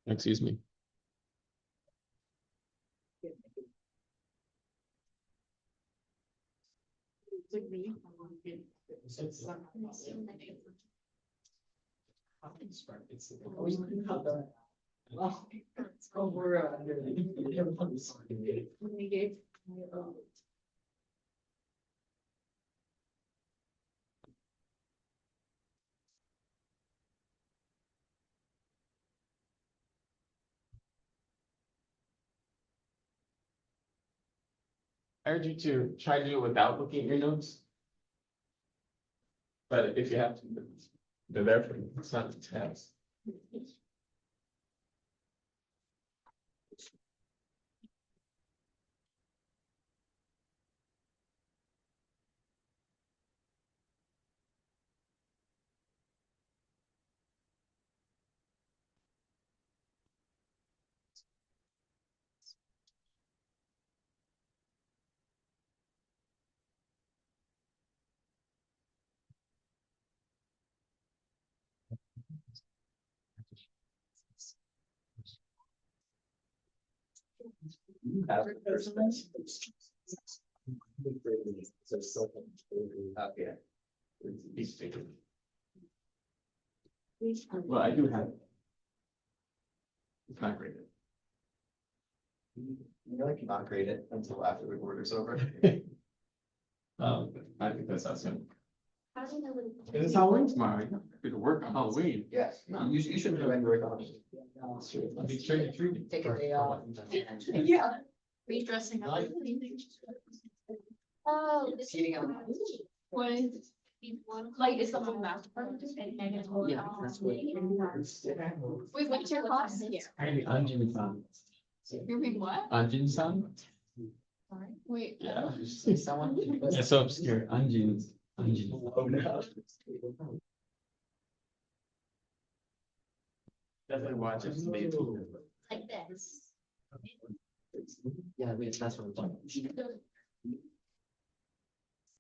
Excuse me. I urge you to try to do it without looking at your notes. But if you have to, they're there for you. It's not a test. Well, I do have it. It's not graded. You like not grade it until after the quarter's over. I think that's awesome. How do you know when? It's Halloween tomorrow. You have to work on Halloween. Yes, you shouldn't have any work on it. I'll be trick or treating. Take a day off. Yeah. Redressing up. Oh, this is Eating out. what is like is the whole math department and negative. Yeah, that's what. Wait, what's your class? Yeah. Anjin-san. You're being what? Anjin-san? Sorry. Wait. Yeah. Someone. It's so obscure. Anjin. Anjin. Definitely watch it. Like this. Yeah, that's what I'm talking about.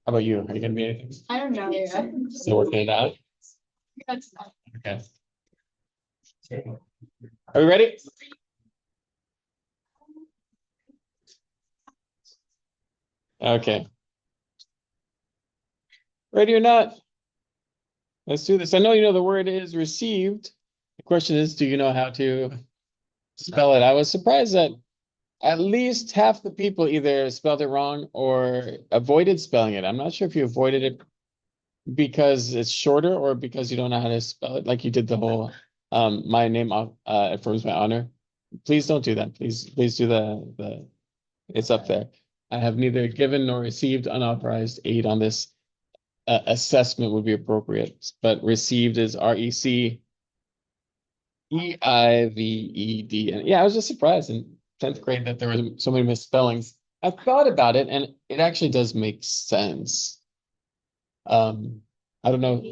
How about you? Are you gonna be anything? I don't know. Yeah. Still working it out? That's not. Okay. Are we ready? Okay. Ready or not? Let's do this. I know you know the word is received. The question is, do you know how to spell it? I was surprised that at least half the people either spelled it wrong or avoided spelling it. I'm not sure if you avoided it because it's shorter or because you don't know how to spell it, like you did the whole my name affirms my honor. Please don't do that. Please do the it's up there. I have neither given nor received unauthorized aid on this. Assessment would be appropriate, but received is RECEIVED. And yeah, I was just surprised in 10th grade that there were so many misspellings. I thought about it and it actually does make sense. I don't know.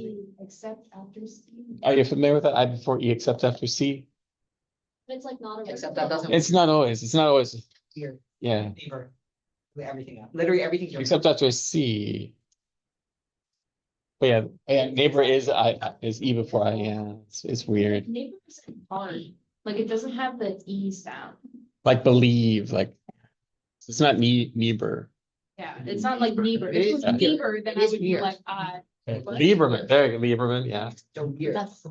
Except after C. Are you familiar with that? I before E except after C? But it's like not a. Except that doesn't. It's not always. It's not always. Here. Yeah. Neighbor. With everything up. Literally everything. Except after C. But yeah, neighbor is E before I. Yeah, it's weird. Neighbor isn't hard. Like it doesn't have the E sound. Like believe, like it's not neighbor. Yeah, it's not like neighbor. If it was Yeah. neighbor, then I would be Weird. like, Lieberman, there you go, Lieberman, yeah. So weird. that's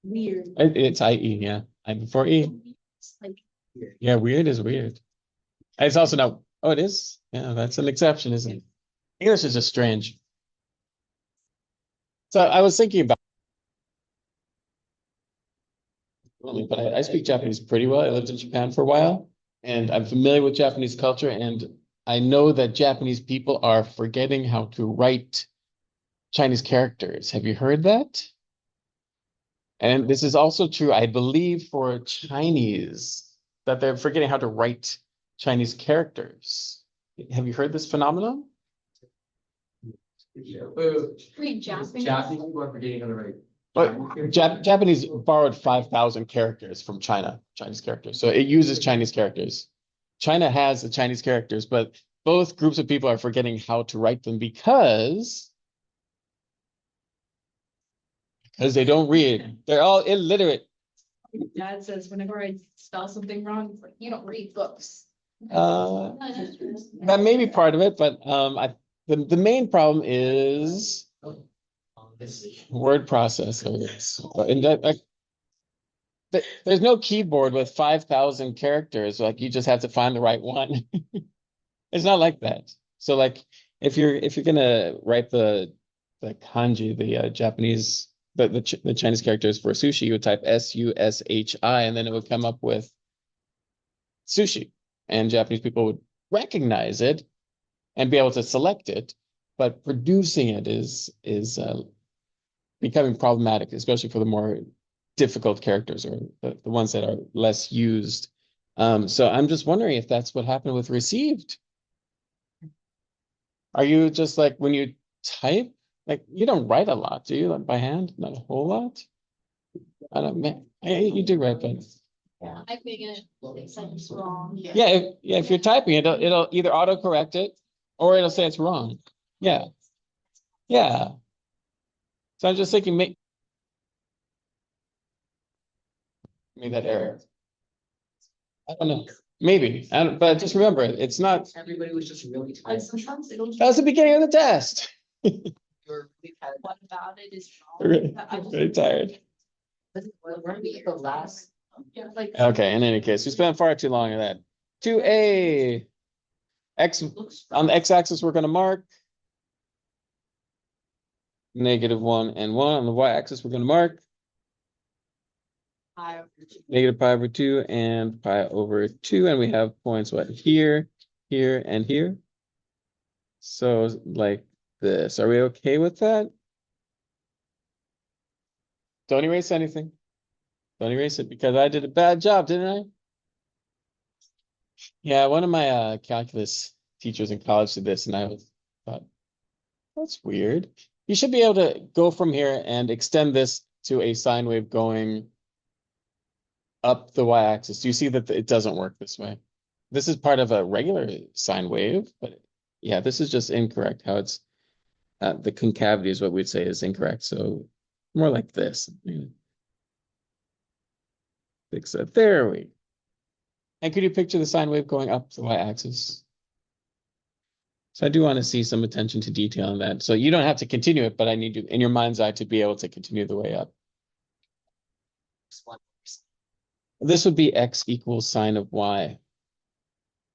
weird. It's IE, yeah. I before E. It's like Yeah, weird is weird. And it's also not, oh, it is? Yeah, that's an exception, isn't it? English is just strange. So I was thinking about, but I speak Japanese pretty well. I lived in Japan for a while, and I'm familiar with Japanese culture, and I know that Japanese people are forgetting how to write Chinese characters. Have you heard that? And this is also true, I believe, for Chinese, that they're forgetting how to write Chinese characters. Have you heard this phenomenon? wait, Japanese. Japanese people are forgetting how to write. But Japanese borrowed 5,000 characters from Chinese characters. So it uses Chinese characters. China has the Chinese characters, but both groups of people are forgetting how to write them because they don't read. They're all illiterate. Dad says whenever I spell something wrong, it's like, you don't read books. That may be part of it, but the main problem is word processors. And there's no keyboard with 5,000 characters. Like you just have to find the right one. It's not like that. So like if you're gonna write the kanji, the Japanese the Chinese characters for sushi, you would type SUSHI and then it would come up with sushi. And Japanese people would recognize it and be able to select it, but producing it is becoming problematic, especially for the more difficult characters or the ones that are less used. So I'm just wondering if that's what happened with received. Are you just like when you type, like you don't write a lot, do you? Like by hand, not a whole lot. I don't. You do write, but I think it said it's wrong. yeah, if you're typing it, it'll either autocorrect it or it'll say it's wrong. Yeah, yeah. So I'm just thinking, maybe that error. I don't know. Maybe. But just remember, it's not. Everybody was just really Like tired. sometimes it'll. That was the beginning of the test. What about it is Really, wrong. I just- very tired. We're we the last. Yeah, like. Okay, in any case, we spent far too long on that. 2A. X on the x-axis, we're going to mark -1 and 1. On the y-axis, we're going to mark -pi/2 and pi/2. And we have points what? Here, here, and here. So like this. Are we okay with that? Don't erase anything. Don't erase it because I did a bad job, didn't I? Yeah, one of my calculus teachers in college did this, and I thought, that's weird. You should be able to go from here and extend this to a sine wave going up the y-axis. Do you see that it doesn't work this way? This is part of a regular sine wave, but yeah, this is just incorrect. How it's the concavity is what we'd say is incorrect. So more like this. Fix that. There we. And could you picture the sine wave going up the y-axis? So I do want to see some attention to detail in that. So you don't have to continue it, but I need you in your mind's eye to be able to continue the way up. This would be x equals sine of y.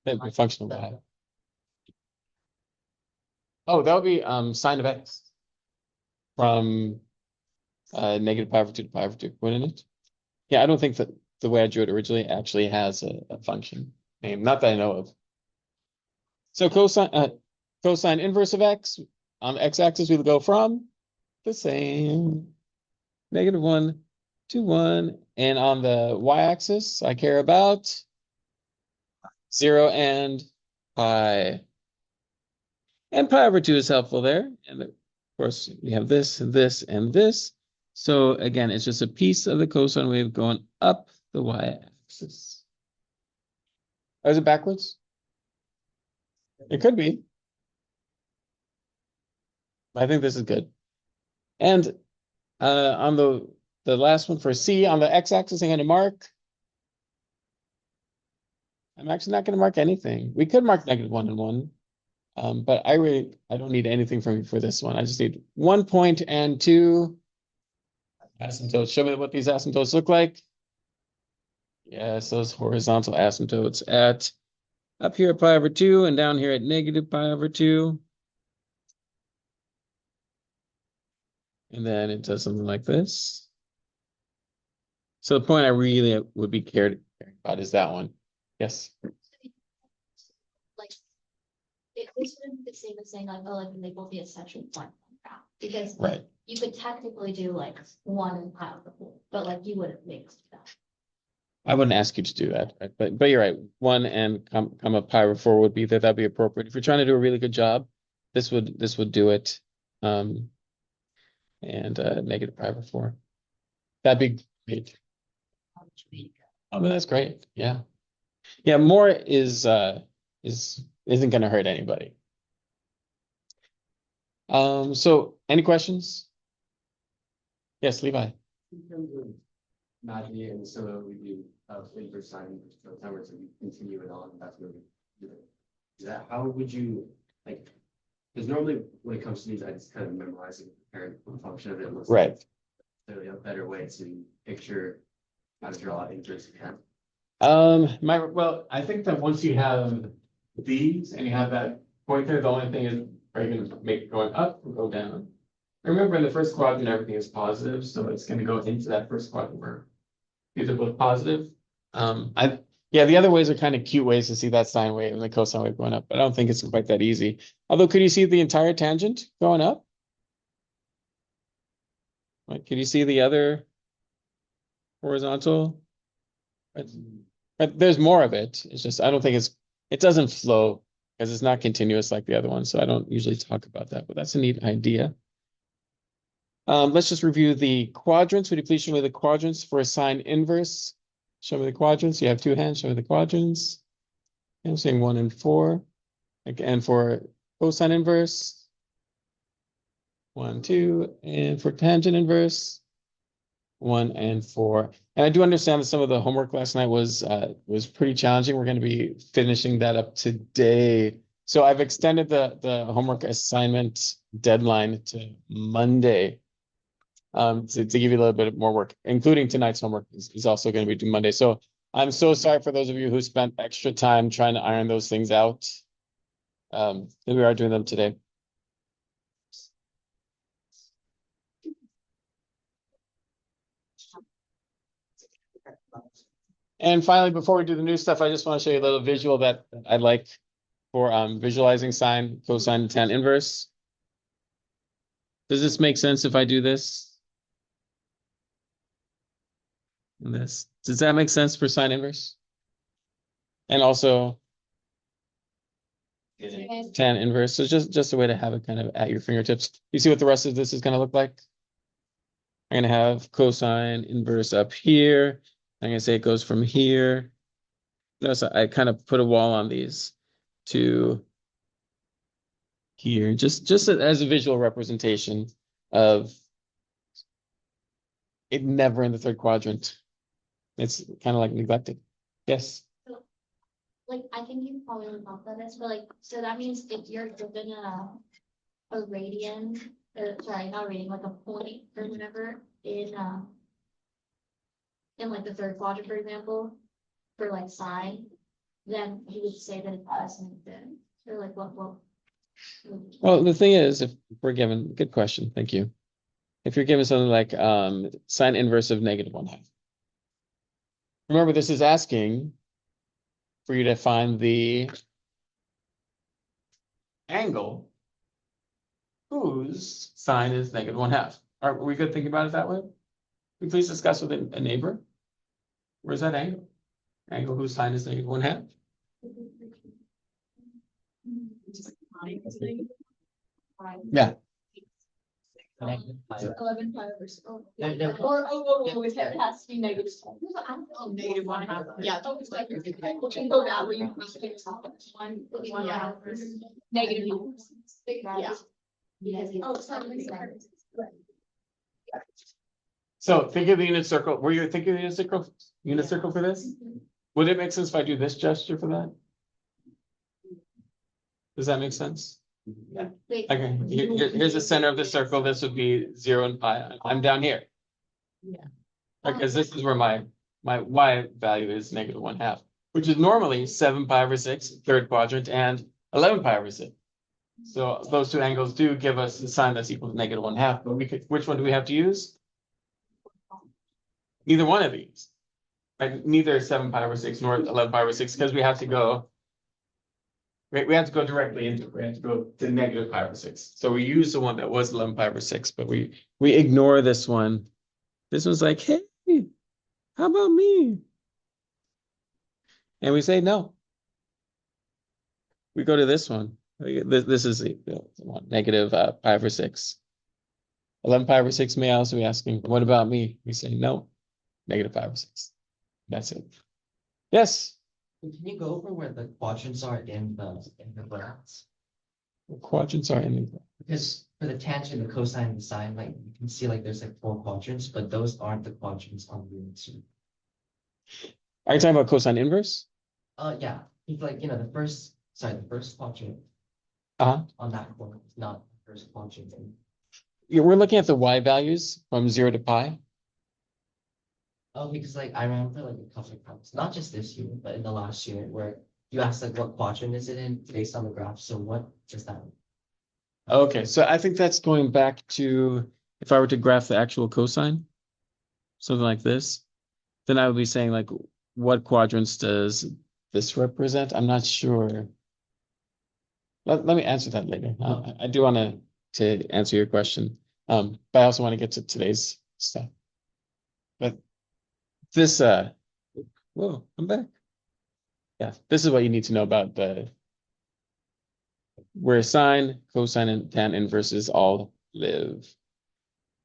That'd be a function of y. Oh, that would be sine of x from -pi/2 to pi/2, wouldn't it? Yeah, I don't think that the way I drew it originally actually has a function name, not that I know of. So cosine inverse of x on the x-axis, we will go from the same -1 to 1, and on the y-axis, I care about 0 and pi. And pi/2 is helpful there. And of course, we have this and this and this. So again, it's just a piece of the cosine wave going up the y-axis. Oh, is it backwards? It could be. I think this is good. And on the last one for C, on the x-axis, I'm going to mark. I'm actually not going to mark anything. We could mark -1 and 1. But I don't need anything from you for this one. I just need 1 point and 2 asymptotes. Show me what these asymptotes look like. Yes, those horizontal asymptotes at up here at pi/2 and down here at -pi/2. And then it does something like this. So the point I really would be cared about is that one. Yes. Like, this wouldn't be the same as saying like, oh, like they both be a section one graph. Because Right. you could technically do like one and pile the whole, but like you wouldn't mix that. I wouldn't ask you to do that, right? But you're right. 1 and comma pi/4 would be that'd be appropriate. If you're trying to do a really good job, this would do it. And -pi/4. That'd be great. Oh, that's great. Yeah. Yeah, more isn't gonna hurt anybody. So any questions? Yes, Levi. Maggie and so we do inverse sine timer to continue it on. That's what we do. Is that how would you like? Because normally when it comes to these, I just kind of memorizing the parent function of it. Looks Right. like clearly a better way to picture how to draw inverse again. Well, I think that once you have these and you have that pointer, the only thing is, are you gonna make it going up or go down? Remember in the first quadrant, everything is positive, so it's gonna go into that first quadrant where these are both positive. Yeah, the other ways are kind of cute ways to see that sine wave and the cosine wave going up, but I don't think it's quite that easy. Although, could you see the entire tangent going up? Like, could you see the other horizontal? But there's more of it. It's just, I don't think it doesn't flow because it's not continuous like the other one. So I don't usually talk about that, but that's a neat idea. Let's just review the quadrants. Would you please show me the quadrants for a sine inverse? Show me the quadrants. You have two hands. Show me the quadrants. I'm saying 1 and 4. And for cosine inverse, 1, 2. And for tangent inverse, 1 and 4. And I do understand that some of the homework last night was pretty challenging. We're going to be finishing that up today. So I've extended the homework assignment deadline to Monday. To give you a little bit more work, including tonight's homework is also going to be due Monday. So I'm so sorry for those of you who spent extra time trying to iron those things out. We are doing them today. And finally, before we do the new stuff, I just want to show you a little visual that I like for visualizing sine, cosine, and tan inverse. Does this make sense if I do this? And this. Does that make sense for sine inverse? And also tan inverse. So just a way to have it kind of at your fingertips. You see what the rest of this is going to look like? I'm going to have cosine inverse up here. I'm going to say it goes from here. Notice I kind of put a wall on these to here, just as a visual representation of it never in the third quadrant. It's kind of like neglected. Yes. Like, I think you probably would know this, but like, so that means if you're given a radian, or sorry, not radian, like a point or whatever in like the third quadrant, for example, for like sine, then you would say that it doesn't then, or like what? Well, the thing is, if we're given, good question, thank you. If you're given something like sine inverse of -1/2. Remember, this is asking for you to find the angle whose sine is -1/2. Are we good thinking about it that way? Will you please discuss with a neighbor? Where's that angle? Angle whose sine is -1/2. Yeah. 11 pi over square. No. Or it has to be negative. Negative 1/2. Yeah. We can go down where you. One Yeah. negative. Yeah. Oh, sorry. So think of the unit circle. Were you thinking of the unit circle for this? Would it make sense if I do this gesture for that? Does that make sense? Wait. Okay, here's the center of the circle. This would be 0 and pi. I'm down here. Yeah. Because this is where my y value is -1/2, which is normally 7 pi over 6, third quadrant, and 11 pi over 6. So those two angles do give us a sine that's equal to -1/2, but which one do we have to use? Neither one of these. Right? Neither 7 pi over 6 nor 11 pi over 6, because we have to go. We have to go directly into it. We have to go to -pi over 6. So we use the one that was 11 pi over 6, but we ignore this one. This one's like, hey, how about me? And we say no. We go to this one. This is the one, -pi over 6. 11 pi over 6 may also be asking, what about me? We say no, -pi over 6. That's it. Yes. Can you go over where the quadrants are in the graphs? The quadrants are in the. Because for the tangent, the cosine, and the sine, like you can see like there's like 4 quadrants, but those aren't the quadrants on the unit circle. Are you talking about cosine inverse? Yeah, it's like, the first quadrant Uh-huh. on that one is not the first quadrant. Yeah, we're looking at the y values from 0 to pi. Oh, because like I remember like a couple of times, not just this year, but in the last year, where you asked like what quadrant is it in based on the graph. So what does that mean? Okay, so I think that's going back to if I were to graph the actual cosine, something like this, then I would be saying like, what quadrants does this represent? I'm not sure. Let me answer that later. I do want to answer your question. But I also want to get to today's stuff. But this, whoa, I'm back. Yeah, this is what you need to know about where sine, cosine, and tan inverses all live.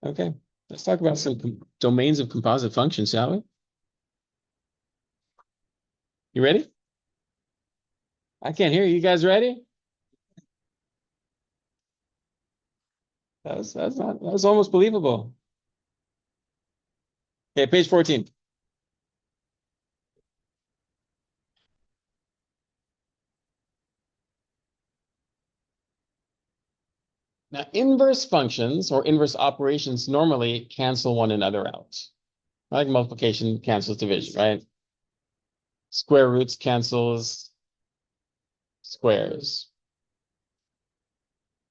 Okay, let's talk about some domains of composite functions, shall we? You ready? I can't hear you. You guys ready? That was almost believable. Okay, page 14. Now, inverse functions or inverse operations normally cancel one another out. Like multiplication cancels division, right? Square roots cancels squares.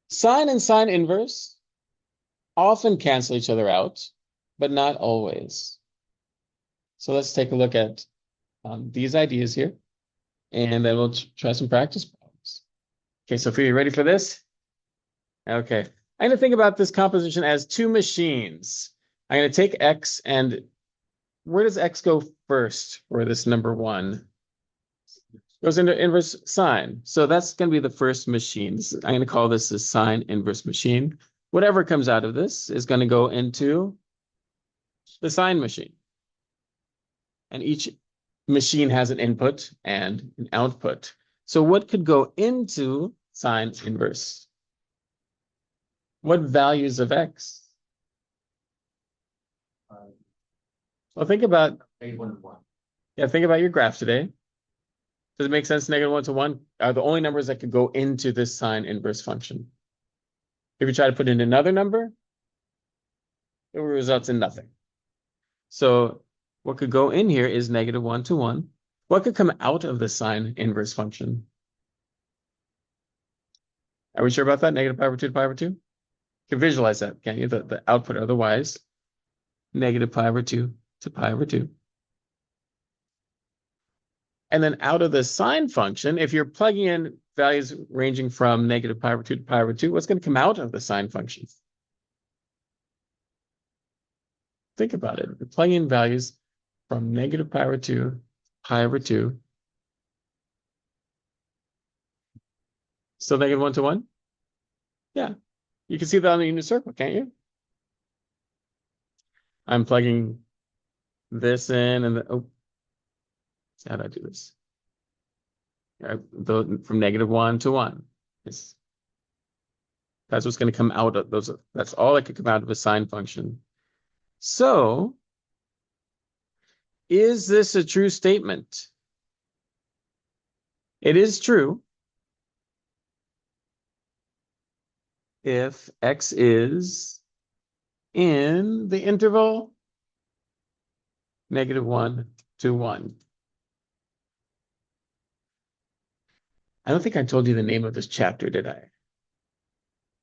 Sine and sine inverse often cancel each other out, but not always. So let's take a look at these ideas here, and then we'll try some practice problems. Okay, Sophia, you ready for this? Okay, I'm going to think about this composition as two machines. I'm going to take X, and where does X go first for this number 1? Goes into inverse sine. So that's going to be the first machine. I'm going to call this a sine inverse machine. Whatever comes out of this is going to go into the sine machine. And each machine has an input and an output. So what could go into sine inverse? What values of X? Well, think about, yeah, think about your graph today. Does it make sense? -1 to 1 are the only numbers that could go into this sine inverse function. If you try to put in another number, it results in nothing. So what could go in here is -1 to 1. What could come out of the sine inverse function? Are we sure about that? -pi/2 to pi/2? You can visualize that, can't you? The output otherwise. -pi/2 to pi/2. And then out of the sine function, if you're plugging in values ranging from -pi/2 to pi/2, what's going to come out of the sine function? Think about it. You're plugging in values from -pi/2 to pi/2. Still -1 to 1? Yeah. You can see that on the unit circle, can't you? I'm plugging this in and how do I do this? From -1 to 1. That's what's going to come out of those. That's all that could come out of a sine function. So, is this a true statement? It is true if X is in the interval -1 to 1. I don't think I told you the name of this chapter, did I?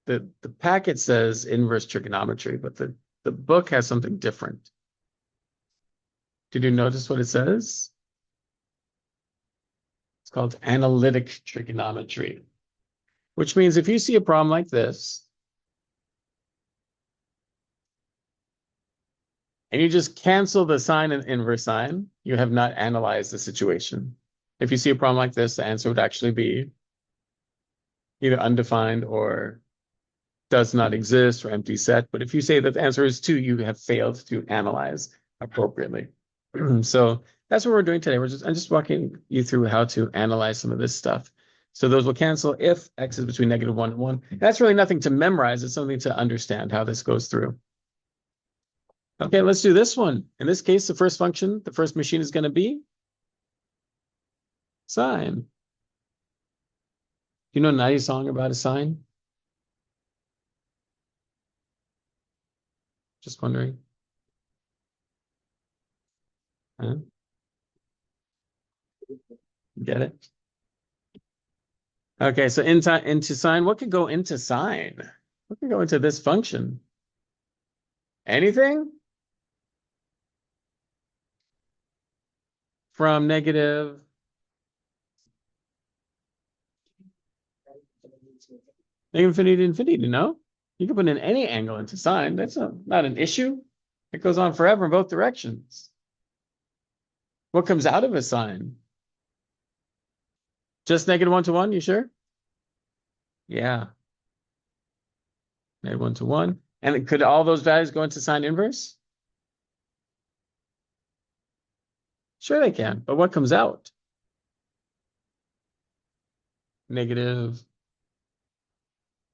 The packet says inverse trigonometry, but the book has something different. Did you notice what it says? It's called analytic trigonometry, which means if you see a problem like this, and you just cancel the sine and inverse sine, you have not analyzed the situation. If you see a problem like this, the answer would actually be either undefined or does not exist or empty set. But if you say that the answer is 2, you have failed to analyze appropriately. So that's what we're doing today. I'm just walking you through how to analyze some of this stuff. So those will cancel if x is between -1 and 1. That's really nothing to memorize. It's something to understand how this goes through. Okay, let's do this one. In this case, the first function, the first machine is going to be sine. You know a nice song about a sine? Just wondering. Huh? Get it? Okay, so into sine, what could go into sine? What could go into this function? Anything? From negative infinity to infinity, no? You can put in any angle into sine. That's not an issue. It goes on forever in both directions. What comes out of a sine? Just -1 to 1, you sure? Yeah. -1 to 1. And could all those values go into sine inverse? Sure they can, but what comes out? Negative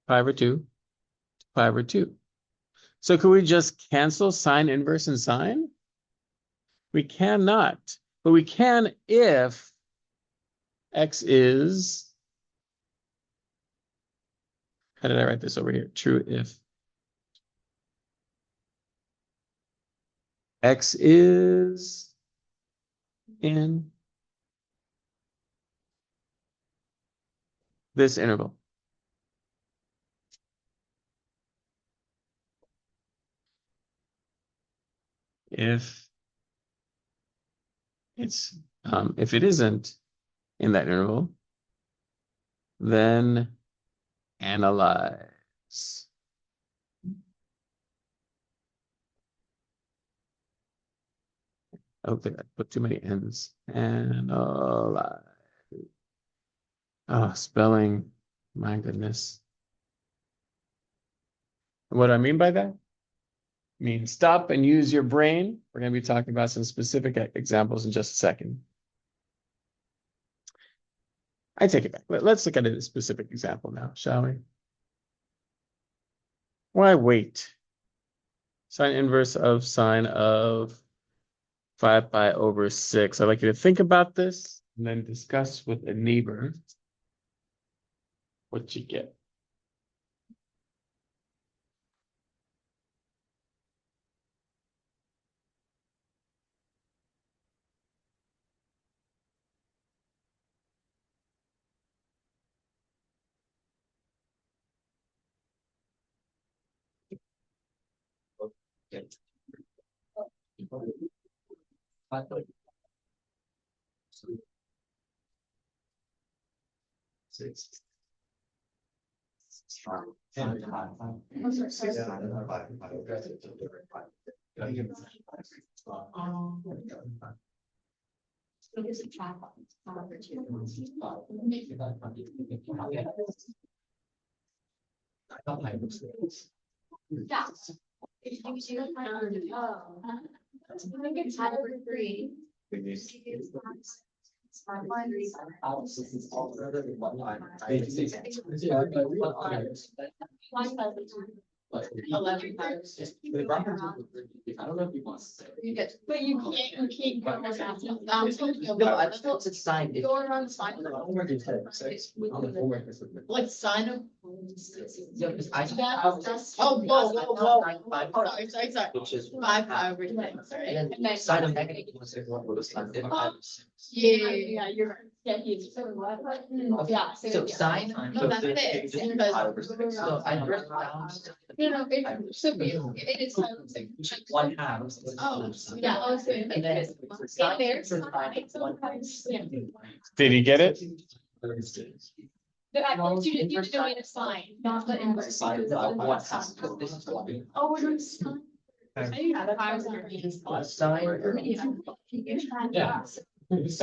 pi/2 to pi/2. So could we just cancel sine inverse and sine? We cannot, but we can if x is, how did I write this over here? True if x is in this interval. If it isn't in that interval, then analyze. I don't think I put too many n's. Analyze. Oh, spelling. My goodness. What do I mean by that? I mean, stop and use your brain. We're going to be talking about some specific examples in just a second. I take it back. Let's look at a specific example now, shall we? Why wait? Sine inverse of sine of 5/6. I'd like you to think about this and then discuss with a neighbor what you get. Because of track opportunities. Yeah. If you do like, oh, that's when I get tired of three. I don't know if he wants to say. You get, but you can't go more fast. No, I thought it's signed. Go around sign. Homework is 6. Homework is. Like sign up. Yeah, because I. Oh, whoa. Sorry. Which is. 5/6, right? And then sign of negative was sign. Yeah, you're right. Yeah, he's so what? Yeah. So sign. No, that's it. Because- So I wrote down. No, it should be, it is. 1/2. Oh, yeah, oh, so. And then. Sign there. Yeah. Did he get it? But I want you to do it a sign, not the inverse. Sign of 1/2. This is what we. Oh, we're doing sign. I didn't have that. I was Sign. Yeah. Yeah.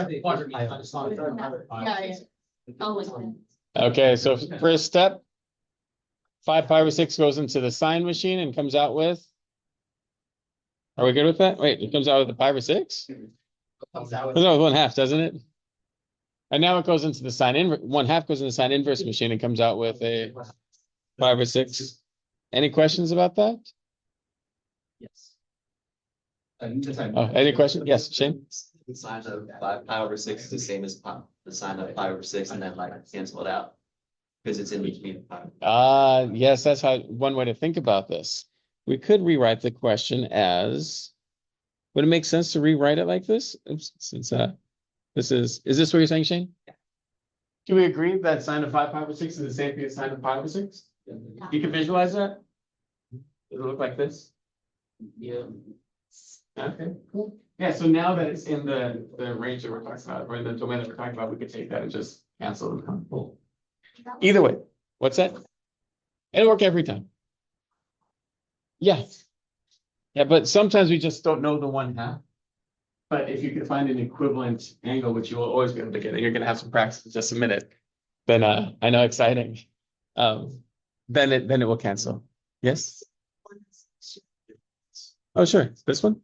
Oh, Okay, so first step, 5/6 goes into the sine machine and comes out with. Are we good with that? Wait, it comes out with the 5/6? Comes out with. No, 1/2, doesn't it? And now it goes into the sine inverse, 1/2 goes in the sine inverse machine and comes out with a 5/6. Any questions about that? Yes. Oh, any question? Yes, Shane? The sine of 5/6 is the same as the sine of 5/6, and then like cancel it out. Because it's in between five. Yes, that's how one way to think about this. We could rewrite the question as, would it make sense to rewrite it like this? Oops, since is this what you're saying, Shane? Do we agree that sine of 5/6 is the same thing as sine of 5/6? You can visualize that? Does it look like this? Yeah. Okay, cool. Yeah, so now that it's in the range that we're talking about, or in the domain that we're talking about, we could take that and just cancel them. Cool. Either way, what's that? It'll work every time. Yeah. Yeah, but sometimes we just don't know the 1/2. But if you can find an equivalent angle, which you will always be able to get, and you're gonna have some practice in just a minute, then I know, exciting. Then it will cancel. Yes? Oh, sure. This one?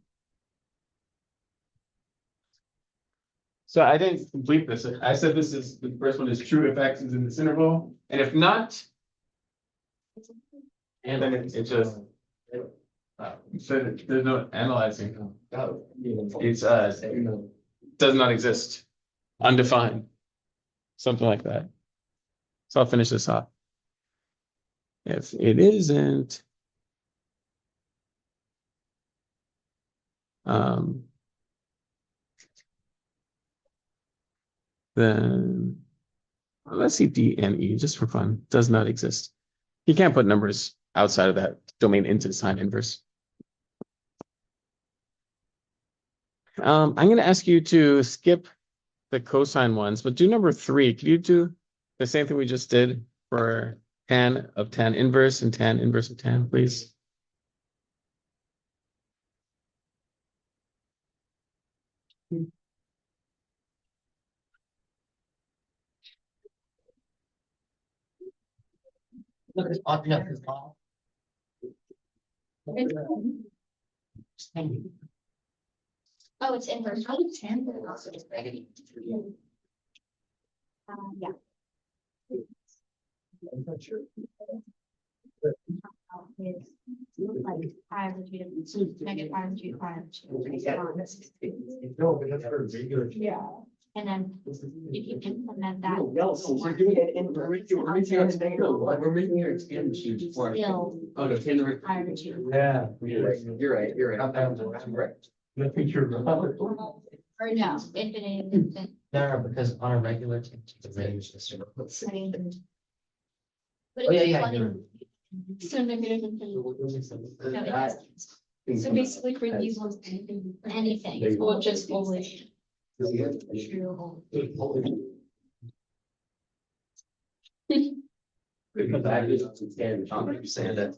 So I didn't complete this. I said this is, the first one is true if X is in this interval, and if not, and then it just, so there's no analyzing. It's, does not exist, undefined, something like that. So I'll finish this off. If it isn't, then let's see D and E just for fun. Does not exist. You can't put numbers outside of that domain into the sine inverse. I'm going to ask you to skip the cosine ones, but do number 3. Could you do the same thing we just did for tan of tan inverse and tan inverse of tan, please? Look, it's odd enough. It's odd. Oh, it's inverse. Oh, it's inverse. Yeah. Like pi over 2 negative pi over 2 pi over 2. No, but that's for regular. Yeah. And then if you implement that. No, we're doing it in, we're making it expandable, like, we're making it expand machine for. Still Oh, no, can the. pi over 2. Yeah. You're right. I'm right. I think you're right. Or no, infinite. No, because on a regular tangent, the range is. I mean. Oh, yeah, you're. So negative infinity. So basically for these ones, Anything. we'll just only. Because I just stand, I'm understand that.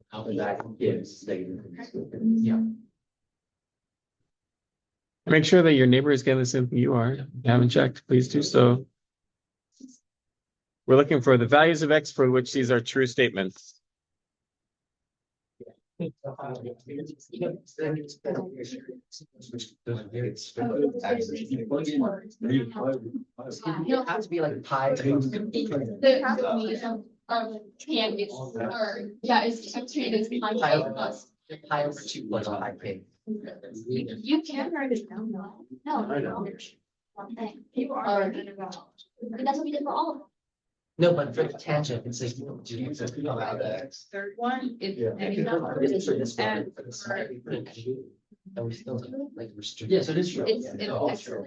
How the back gives. Yeah. Make sure that your neighbor is getting the same thing you are. If you haven't checked, please do so. We're looking for the values of X for which these are true statements. You don't have to be like pi. The can be, or, yeah, it's actually, it's pi plus. Pi over 2 plus pi k. You can write it down though. No. I know. One thing. You are writing it down. But that's what we did for all of them. No, but for the tangent, it's like, you know, do you. Third one is. Yeah. any number. And And we still like restrict. Yes, it is true. It's,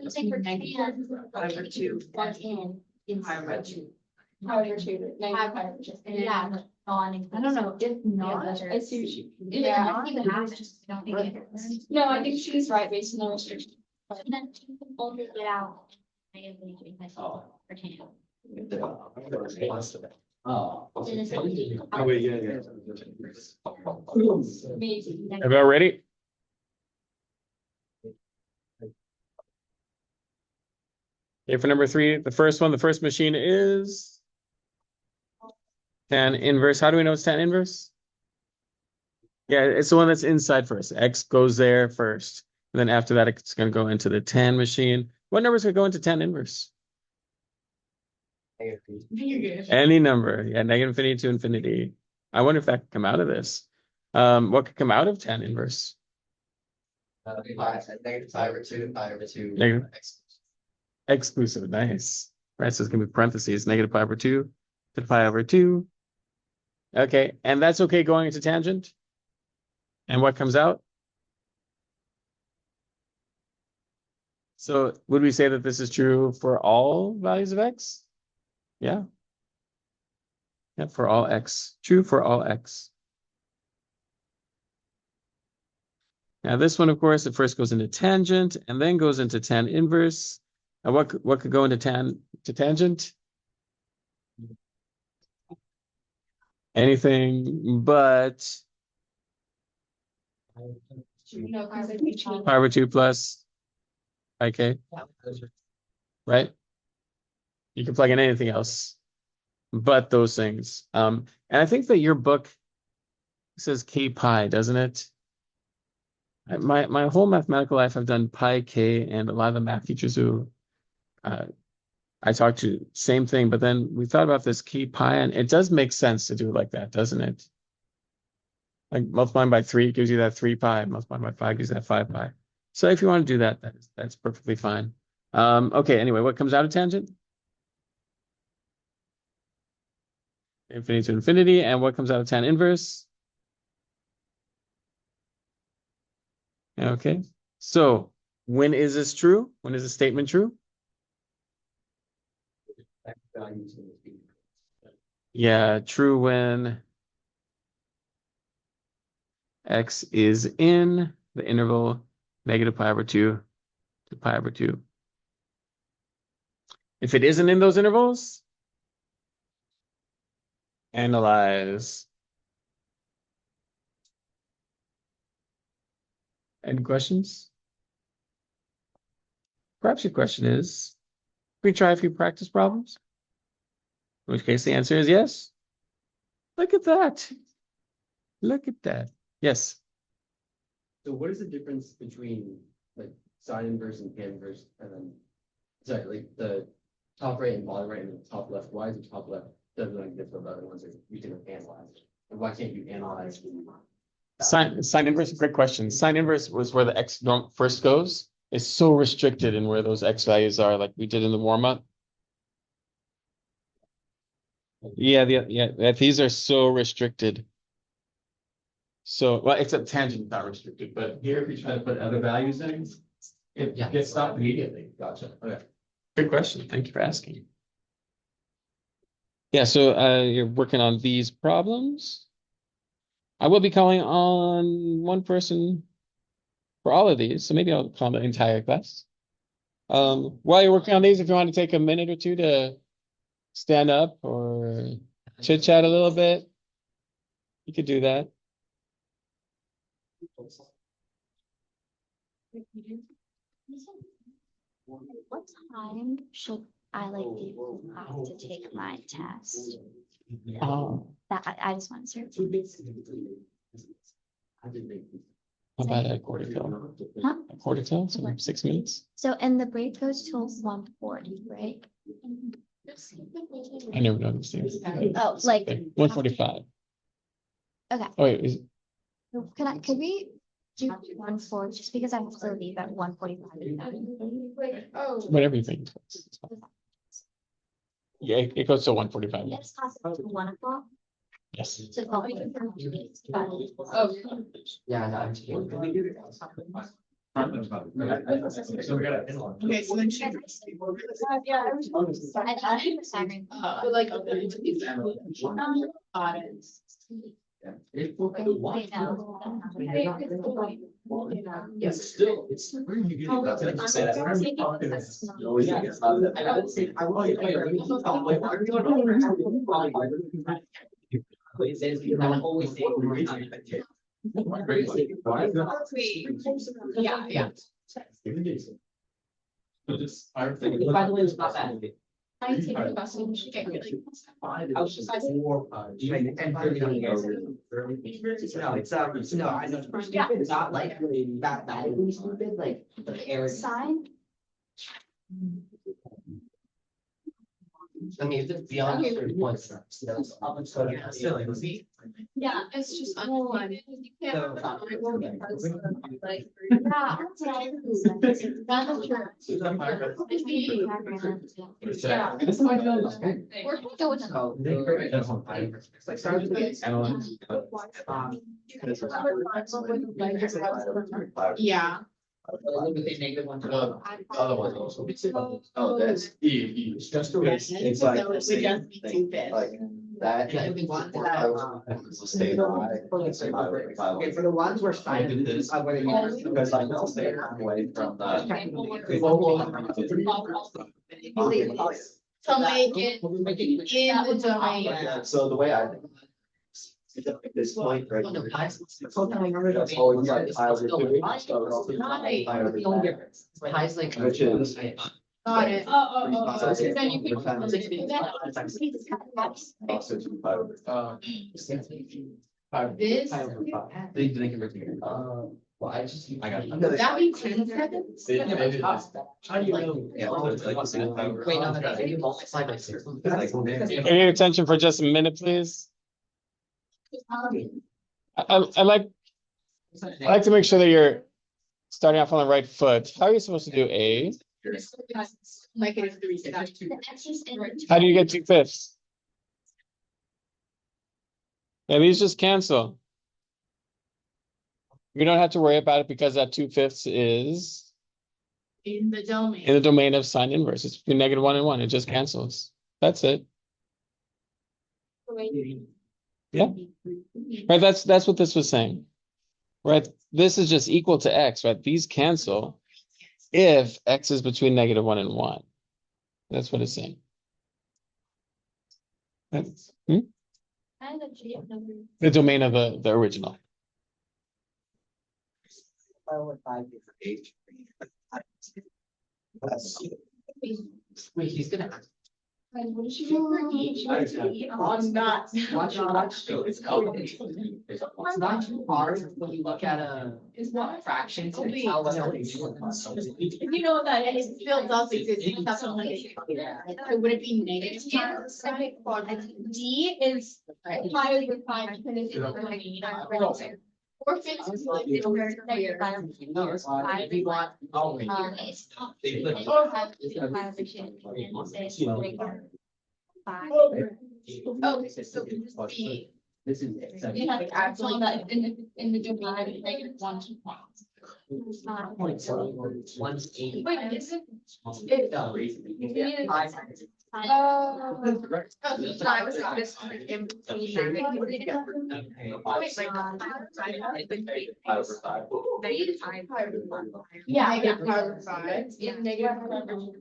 Let's say for negative tan, pi over 2. plug in. Pi over 2. Pi over 2. Negative pi over 2. Yeah, but non. I don't know, if not, I see what you. Yeah, I think it happens. I don't think it is. No, I think she's right based on the restriction. And then you can only get out. Negative infinity Oh. for tan. Oh. Then it's Oh, wait, yeah. Maybe. Everybody ready? Okay, for number 3, the first machine is tan inverse. How do we know it's tan inverse? Yeah, it's the one that's inside first. X goes there first. And then after that, it's going to go into the tan machine. What number is going to go into tan inverse? Any number, yeah, negative infinity to infinity. I wonder if that could come out of this. What could come out of tan inverse? Negative pi over two, pi over two. Negative. Exclusive, nice. Right, so it's gonna be parentheses, negative pi over two to pi over two. Okay, and that's okay going into tangent? And what comes out? So would we say that this is true for all values of x? Yeah. Yeah, for all x. True for all x. Now this one, of course, it first goes into tangent and then goes into tan inverse. And what could go into tangent? Anything but No, pi over 2 plus ik, right? You can plug in anything else but those things. And I think that your book says k pi, doesn't it? My whole mathematical life, I've done pi k, and a lot of the math teachers who I talked to, same thing. But then we thought about this k pi, and it does make sense to do it like that, doesn't it? Like multiplying by 3 gives you that 3 pi, multiplying by 5 gives you that 5 pi. So if you want to do that, that's perfectly fine. Okay, anyway, what comes out of tangent? Infinity to infinity. And what comes out of tan inverse? Okay, so when is this true? When is the statement true? Yeah, true when x is in the interval negative pi over 2 to pi over 2. If it isn't in those intervals, analyze. Any questions? Perhaps your question is, we try a few practice problems? In which case the answer is yes. Look at that. Look at that. Yes. So what is the difference between like sine inverse and tan inverse, and then, sorry, like the top right and bottom right and the top left? Why is the top left doesn't like different from the other ones that you can analyze? And why can't you analyze? Sine inverse, great question. Sine inverse was where the x norm first goes. It's so restricted in where those x values are, like we did in the warm-up. Yeah, these are so restricted. So, well, except tangent not restricted, but here if you try to put other values in, it gets stopped immediately. Gotcha. Okay. Good question. Thank you for asking. Yeah, so you're working on these problems. I will be calling on one person for all of these, so maybe I'll call the entire class. While you're working on these, if you want to take a minute or two to stand up or chit chat a little bit, you could do that. What time should I like be off to take my test? That I just want to serve. How about a quarter till? Huh? A quarter till, so 6 minutes. So, and the break goes till 1:40, right? I never know these things. Oh, like, Okay, 1:45. okay, Oh wait, could we do 1:4, just because I have to leave at 1:45? whatever you think. Yeah, it goes to 1:45. It's possible to 1 o'clock. Yes. To call me. Oh. Yeah, no, I'm just kidding. So we got it. Okay, so then she. Yeah, I was tiring. But like. Audits. Yes, still, it's where you get Oh, it. I'm Say that. thinking I would say, I want you to wait, why are you It says you have always say. Yeah. By the way, it's not bad. I take the bus and she get really. I was just. No, it's no, I know. Yeah. It's not like that badly stupid, like the air. Sine? I mean, if it's beyond a certain point. So, Yeah, it's just. You can't. Like. Yeah, that's what I was. That's true. Yeah. We're gonna go with them. Yeah. Other one also. Oh, that's it's just the way. It's like the same thing, like that. Yeah, if we want that, Stay high. Okay, for the ones where science is, I would. Because I know stay away from the. To make it in the domain. Yeah, so the way I. This point right here. Pies. That's always like piles of food. The only difference. Pies like. Which is. Got it. So then you could. Also to pile over. This. They can retain. Well, I just. I got. Would that be 10 seconds? How do you know? Yeah, well, it's like. Wait, no, maybe multiply by 6. Can you get attention for just a minute, please? I like to make sure that you're starting off on the right foot. How are you supposed to do A? -3. How do you get 2/5? Yeah, these just cancel. We don't have to worry about it because that 2/5 is In the domain. in the domain of sine inverse. It's between -1 and 1. It just cancels. That's it. Yeah. Right, that's what this was saying. Right, this is just equal to x, right? These cancel if x is between -1 and 1. That's what it's saying. That's, the domain of the original. Wait, he's gonna. What is she doing for each? I'm not. Watch. It's not too hard when you look at a fraction to tell whether it's. If you know what that is, it still does exist. That's what I'm like. So would it be negative? D is pi over 5 because it's in the domain. 4/5 is like it's negative 5. If you want. Oh, wait. Oh, so B. This is. You have to add something that in the domain of -1 to 1. One's 80. Wait, is it? I was not this in yeah, I get pi over 5. Yeah, negative pi over 2.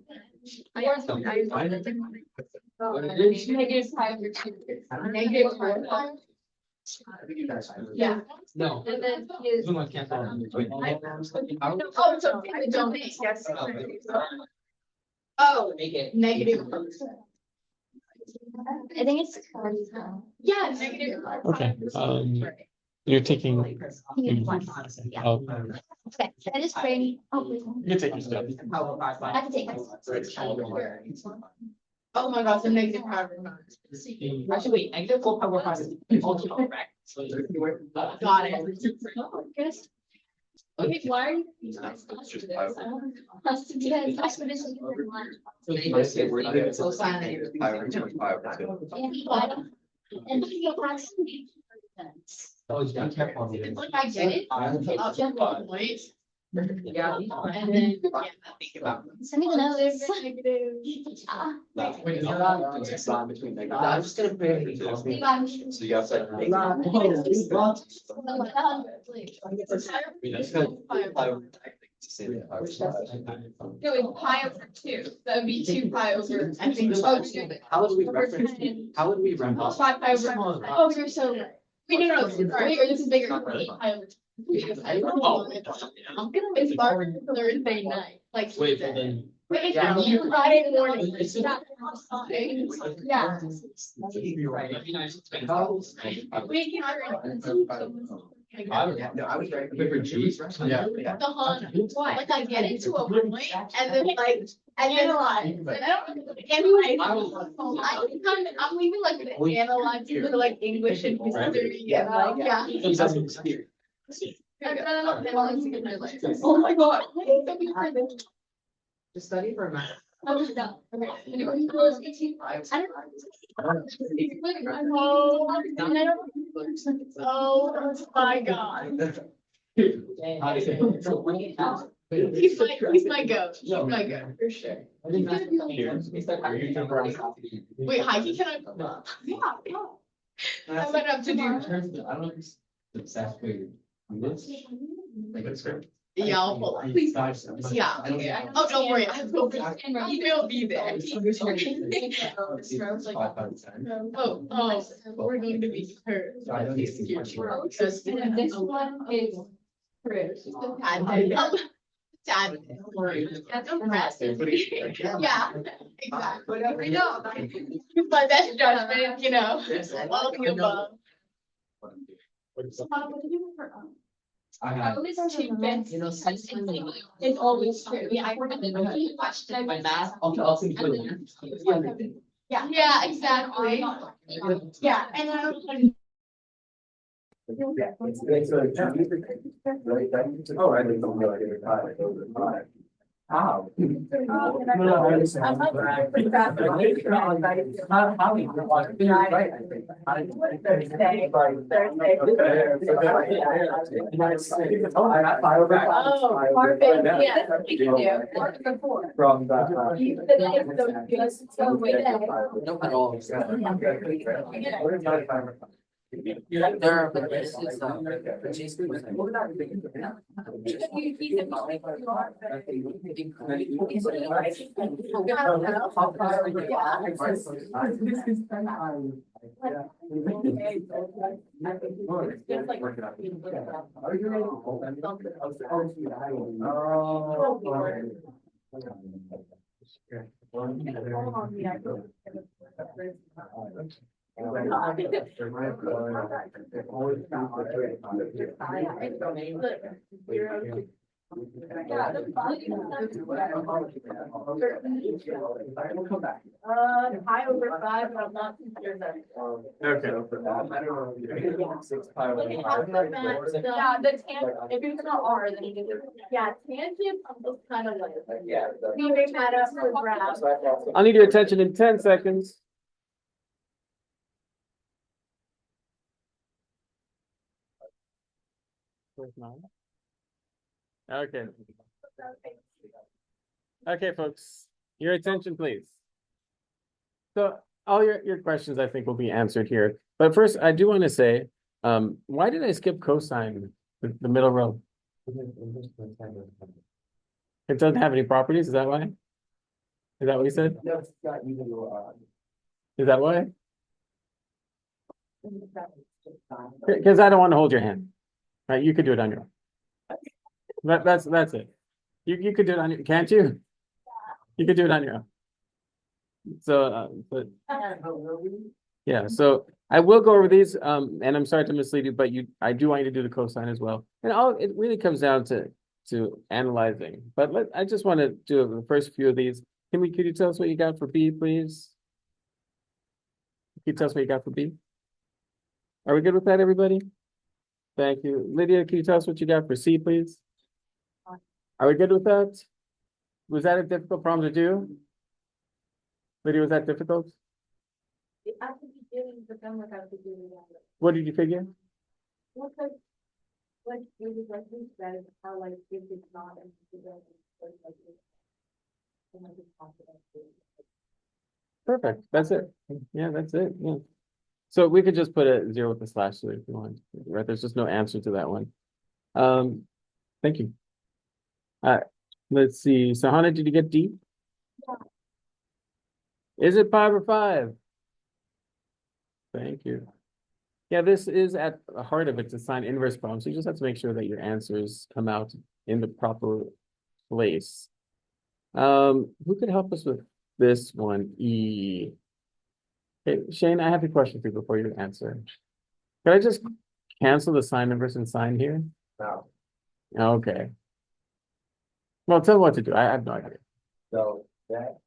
Negative pi over 2. Negative pi over 5. Yeah. No. And then is. Someone can't. Oh, so in the domain, yes. Oh, Make it. negative. I think it's. Yeah, negative. Okay, you're taking. Yeah. Oh, Okay, I just bring. Oh, wait. you can take your stuff. I can take this. Oh my gosh, the negative pi over 5. Actually, wait, negative 4 power 5 is also correct. Got it. Yes. Okay, why are you? Because that's what it's. So silent. And he has. Oh, yeah, careful. Like I get it. I'll jump on point. Yeah. And then, yeah, think about. Send me the notes. Negative. I'm just gonna put it. So you have to. No, it's pi over 2. That would be 2 pi over. I think. How would we reference? How would we reference? 5 pi over. Oh, you're so right. Wait, no, sorry, or this is bigger. 8 pi over 2. It's larger than Thursday night, like. Wait, well then. Wait, Yeah. it's Friday morning. Yeah. You're right. We can. No, I was right. For G. Yeah. The hun, like I get it to a point and then like, analyze. And I don't, anyway, I'm leaving like an analyze for like English and history and like, yeah. I've done enough analyzing in my life. Oh my god. Just study for math. I was done. Okay, anyway. Oh my god. He's my goat. He's my goat, for sure. Wait, Heike, can I? Yeah, yeah. I might have to do. I don't know if it's the best way to do this. Like, it's great. Yeah, I'll pull it. Please. Yeah. Oh, don't worry. I will be. He'll be there. Oh, we're going to be hurt. Because this one is. Dad. That's impressive. Yeah, exactly. We know. My best judgment, you know, all of the above. You know, since It's always true. Yeah, I remember the question. my math, I'll Yeah, exactly. Yeah, and I was like. Oh, I didn't know I didn't buy it. How? Oh, I got 5 over 5. Oh, perfect. Yeah, we can do. From the. no at all. There, but this is High over 5, but I'm not too sure that. Okay. I don't know. Yeah, the tangent, if you're gonna R, then you do. Yeah, tangent, I'm just kind of like. Yeah. We make that up for graph. I'll need your attention in 10 seconds. Okay. Okay, folks, your attention, please. So all your questions, I think, will be answered here. But first, I do want to say, why did I skip cosine, the middle row? It doesn't have any properties, is that why? Is that what you said? No, it's not even, Is that why? Because I don't want to hold your hand. Right, you could do it on your own. That's it. You could do it on your, can't you? You could do it on your own. So, but yeah, so I will go over these, and I'm sorry to mislead you, but I do want you to do the cosine as well. And it really comes down to analyzing. But I just want to do the first few of these. Could you tell us what you got for B, please? Can you tell us what you got for B? Are we good with that, everybody? Thank you. Lydia, can you tell us what you got for C, please? Are we good with that? Was that a difficult problem to do? Lydia, was that difficult? What did you figure? Perfect. That's it. Yeah, that's it. Yeah. So we could just put a 0 with a slash through it if you want. Right? There's just no answer to that one. Thank you. Let's see. Sahana, did you get D? Yeah. Is it 5 or 5? Thank you. Yeah, this is at the heart of it, it's a sine inverse problem. So you just have to make sure that your answers come out in the proper place. Who could help us with this one? Okay, Shane, I have a question for you before you answer. Can I just cancel the sine inverse and sine here? No, Okay. Well, tell me what to do. I have no idea. so that.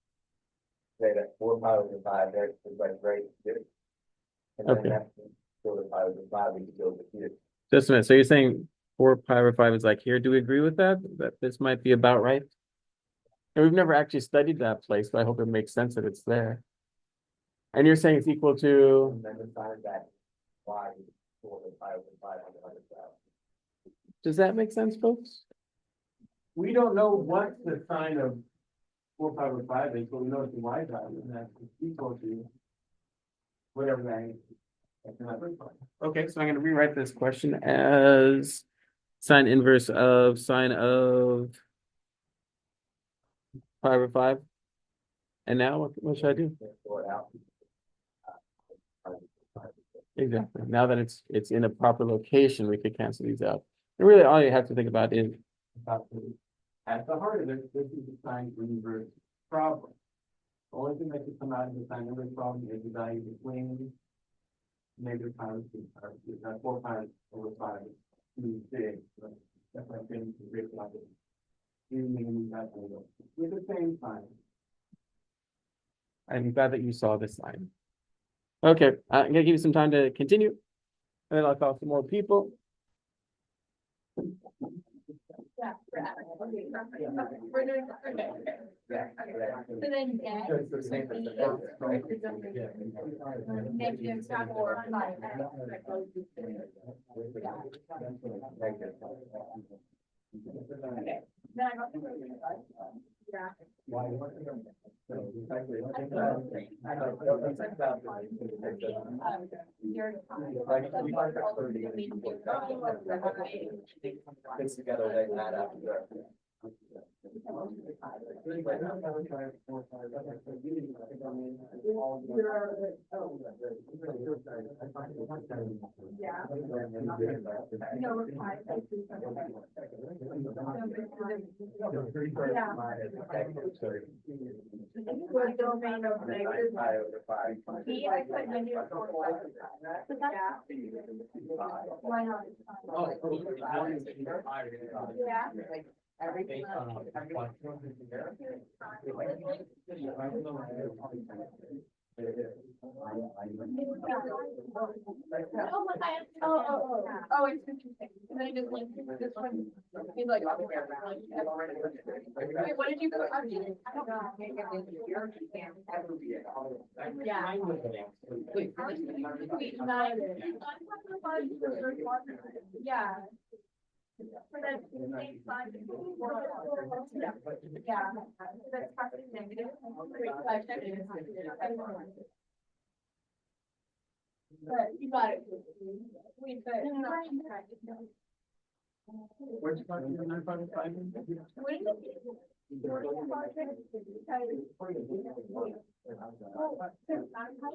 Say that 4 pi over 5, there's like right here. And Okay. then that's go to pi over 5, we can go to here. Just a minute. So you're saying 4 pi over 5 is like here. Do we agree with that? That this might be about right? And we've never actually studied that place, but I hope it makes sense that it's there. And you're saying it's equal to, And then the sign that y is 4 pi over 5 on the other side. does that make sense, folks? We don't know what the sign of 4 pi over 5 is, but we know it's the y value, and that's equal to whatever that is. Okay, so I'm gonna rewrite this question as sine inverse of sine of pi over 5. And now what should I do? Sort out. Exactly. Now that it's in a proper location, we could cancel these out. And really, all you have to think about is at the heart of it, this is the sine inverse problem. The only thing that could come out of the sine inverse problem is the value between negative pi or 4 pi over 5 too big. That's like getting to great level. With the same sign. I'm glad that you saw this sign. Okay, I'm gonna give you some time to continue. And then I'll call some more people. Yeah. We're doing, okay. So then debt. It's the same as Negative stop or five. Okay. Then I got. Yeah. It's together, they add up. Why not? Yeah. Everything. Oh, it's interesting. And then it just like, this one, he's like, oh, wait, what did you put? I don't know. Yeah. Yeah. For that same side. Yeah. That's probably negative. But you got it. We put. Where's the 9.5? What is it?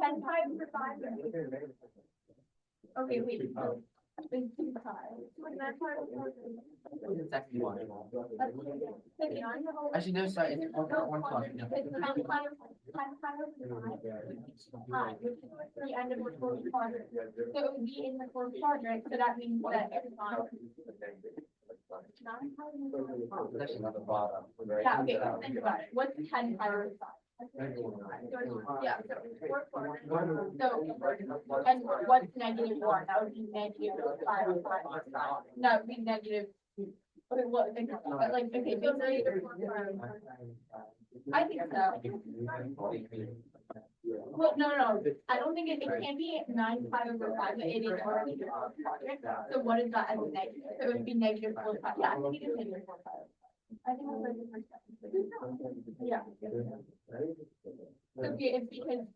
10 times for 5. Okay, wait. It's 2 times. Exactly one. Actually, no, sorry, it's one plus. No. It's 10 times 5, which is the end of the fourth quadrant. So it would be in the fourth quadrant, so that means that it's not. Especially on the bottom. Yeah, okay, let's think about it. What's 10 times 5? Yeah, so fourth quadrant. So, and what's negative 1? That would be negative 5. That would be negative. Okay, what, but like, okay, so negative 4. I think so. Well, no, I don't think it can be 9 pi over 5, but it is already the fourth quadrant. So what is that as a negative? So it would be negative 4 pi. Yeah, I think it is negative 4 pi. I think that's a different step. Yeah. Okay, it's because,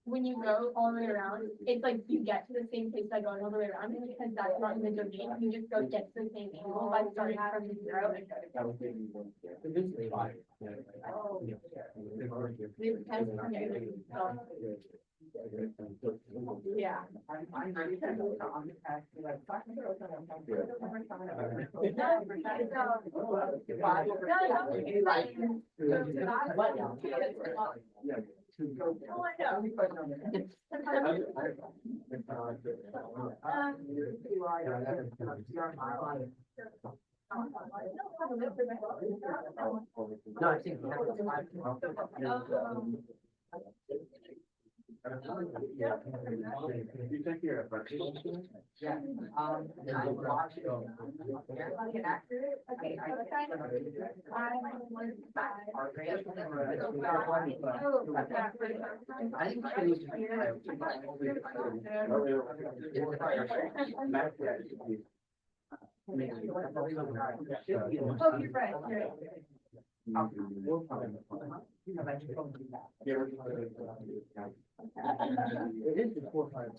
when you go all the way around, it's like you get to the same place by going all the way around, and because that's not in the domain, you just go get to the same angle by starting from the 0 and go yeah. No, I think. Yeah. I think. It is the core part.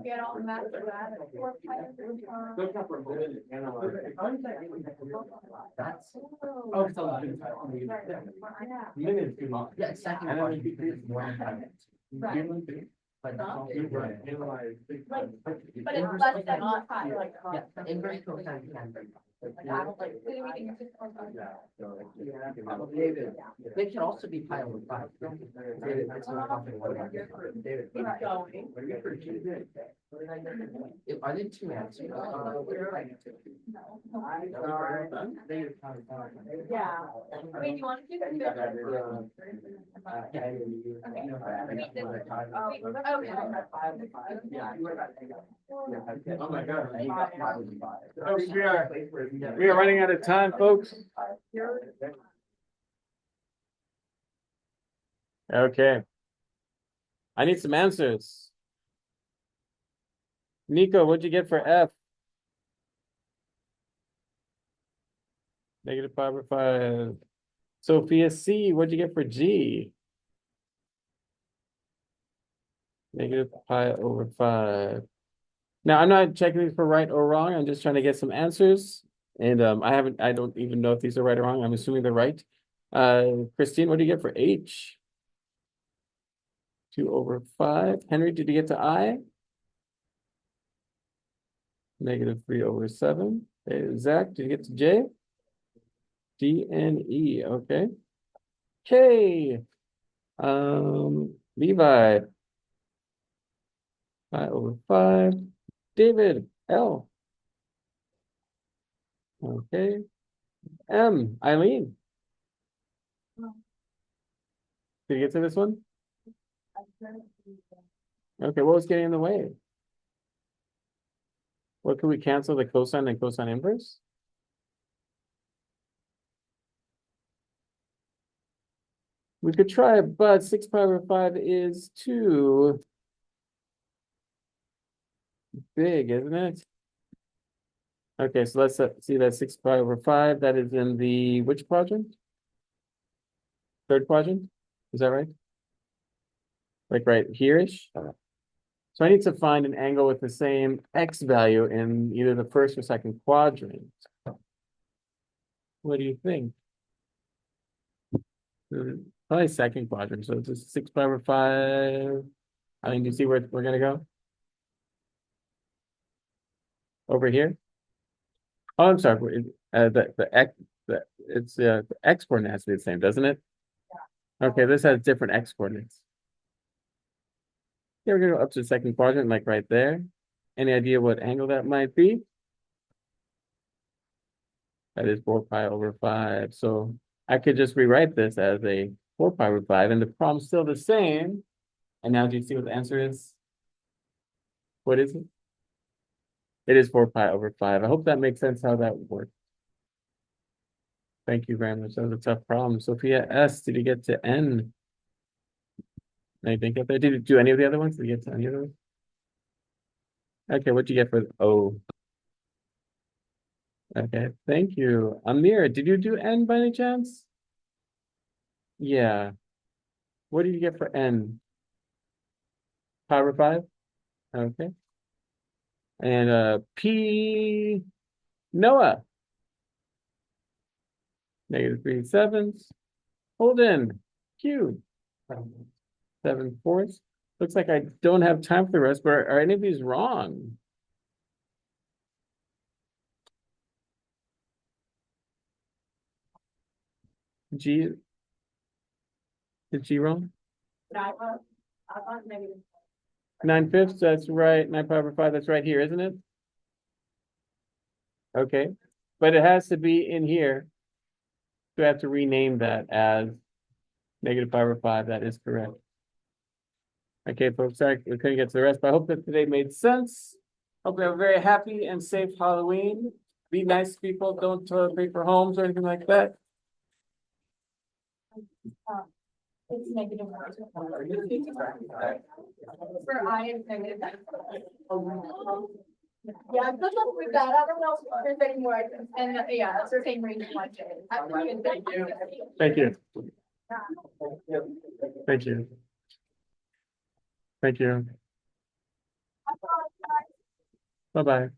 Get all messed with that. That's. Oh, so. Minutes too long. Yeah, second. Right. But. But it's less than not like. Yeah, inverse cosine can be. Like, I don't like. They can also be pi over 5. David, that's what I'm talking about. David. Are there two answers? Yeah. I mean, you want to do that? Oh my God. We are running out of time, folks. Okay. I need some answers. Nico, what'd you get for F? -5/5. Sophia C, what'd you get for G? -pi/5. Now, I'm not checking these for right or wrong. I'm just trying to get some answers. And I don't even know if these are right or wrong. I'm assuming they're right. Christine, what do you get for H? 2/5. Henry, did you get to I? -3/7. Okay, Zach, did you get to J? D and E, okay. K. Levi. 5/5. David, L. Okay. M, Eileen. Did you get to this one? Okay, what was getting in the way? What could we cancel, the cosine and cosine inverse? We could try, but 6/5 is too big, isn't it? Okay, so let's see that 6/5. That is in the which quadrant? Third quadrant? Is that right? Like right here-ish? So I need to find an angle with the same x value in either the first or second quadrant. What do you think? Probably second quadrant, so it's a 6/5. I mean, do you see where we're gonna go? Over here? Oh, I'm sorry. The x coordinate has to be the same, doesn't it? Okay, this has different x coordinates. Yeah, we're gonna go up to the second quadrant, like right there. Any idea what angle that might be? That is 4/5. So I could just rewrite this as a 4/5, and the problem's still the same. And now do you see what the answer is? What is it? It is 4/5. I hope that makes sense how that works. Thank you very much. That was a tough problem. Sophia S, did you get to N? Anything get there? Did you do any of the other ones? Did you get to any of those? Okay, what'd you get for O? Okay, thank you. Amir, did you do N by any chance? Yeah. What did you get for N? /5? Okay. And P, Noah. -3/7. Holden, Q. 7/4. Looks like I don't have time for the rest, but are any of these wrong? G, Did she wrong? I want negative. 9/5, that's right. 9 pi/5, that's right here, isn't it? Okay, but it has to be in here. So we have to rename that as -pi/5. That is correct. Okay, folks, sorry, we couldn't get to the rest, but I hope that today made sense. Hope you have a very happy and safe Halloween. Be nice to people, don't toilet paper homes or anything like that. It's negative. For I is negative. Yeah, good luck with that. I don't know if there's any more. And yeah, that's the same range of question. Thank you. Thank you. Thank you. Thank you. Bye-bye.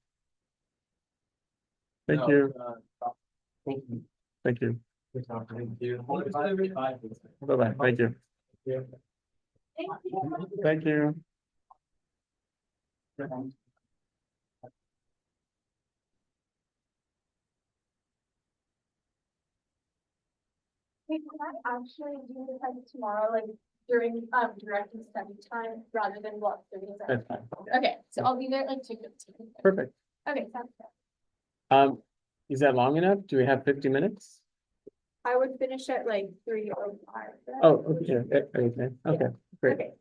Thank you. Thank you. Thank you. Bye-bye. Thank you. Thank you. We can actually do this like tomorrow, like during directing study time rather than walk through. That's fine. Okay, so I'll be there at like 2:15. Perfect. Okay, sounds good. Is that long enough? Do we have 50 minutes? I would finish at like 3 or 5. Oh, okay, okay, great. Okay.